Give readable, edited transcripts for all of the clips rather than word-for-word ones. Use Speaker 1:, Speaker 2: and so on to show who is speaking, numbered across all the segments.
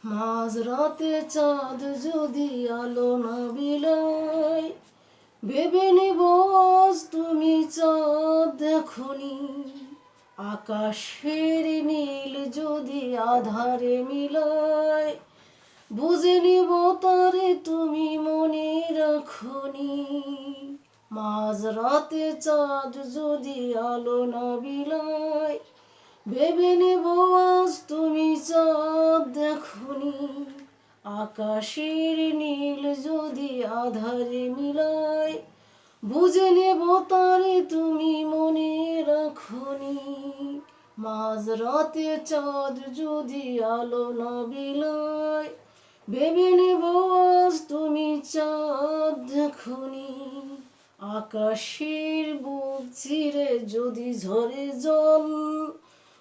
Speaker 1: মাঝরাতে চাঁদ যদি আলো না বিলায়, ভেবে নেব আজ তুমি চাঁদ দেখনি। আকাশের নীল যদি আধারে মিলায়, বুঝে নেব তারে তুমি মনে রাখনি। মাঝরাতে চাঁদ যদি আলো না বিলায়, ভেবে নেব আজ তুমি চাঁদ দেখনি। আকাশের নীল যদি আধারে মিলায়, বুঝে নেব তারে তুমি মনে রাখনি। মাঝরাতে চাঁদ যদি আলো না বিলায়, ভেবে নেব আজ তুমি চাঁদ দেখনি। আকাশের বুক চিরে যদি ঝরে জল,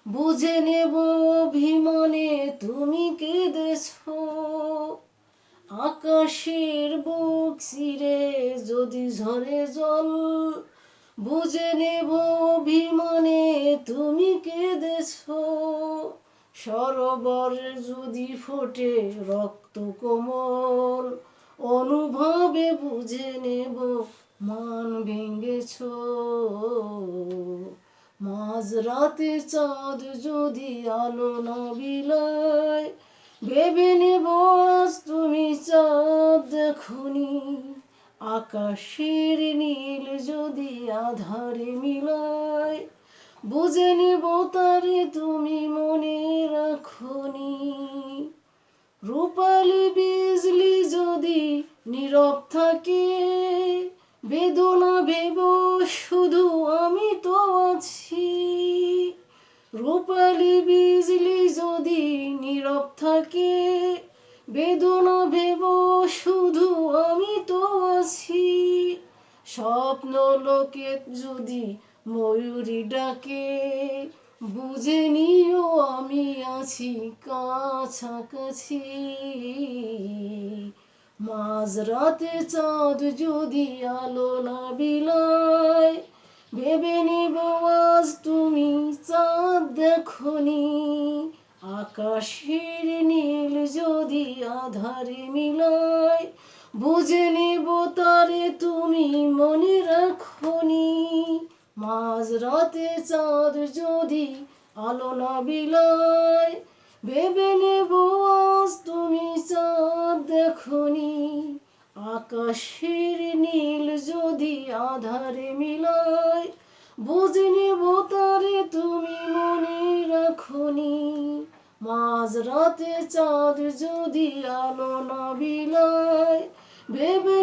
Speaker 1: বুঝে নেব অভিমানে তুমি কেঁদেছ। আকাশের বুক চিরে যদি ঝরে জল, বুঝে নেব অভিমানে তুমি কেঁদেছ। সরোবর যদি ফোটে রক্ত কোমল, অনুভবে বুঝে নেব মান ভেঙেছ। মাঝরাতে চাঁদ যদি আলো না বিলায়, ভেবে নেব আজ তুমি চাঁদ দেখনি। আকাশের নীল যদি আধারে মিলায়, বুঝে নেব তারে তুমি মনে রাখনি। রূপালি বিজলি যদি নীরব থাকে, বেদনা ভেব শুধু আমি তো আছি। রূপালি বিজলি যদি নীরব থাকে, বেদনা ভেব শুধু আমি তো আছি। স্বপ্ন লোকে যদি ময়ূরী ডাকে, বুঝে নিও আমি আছি কাছাকাছি। মাঝরাতে চাঁদ যদি আলো না বিলায়, ভেবে নেব আজ তুমি চাঁদ দেখনি। আকাশের নীল যদি আধারে মিলায়, বুঝে নেব তারে তুমি মনে রাখনি। মাঝরাতে চাঁদ যদি আলো না বিলায়, ভেবে নেব আজ তুমি চাঁদ দেখনি। আকাশের নীল যদি আধারে মিলায়, বুঝে নেব তারে তুমি মনে রাখনি। মাঝরাতে চাঁদ যদি আলো না বিলায়, ভেবে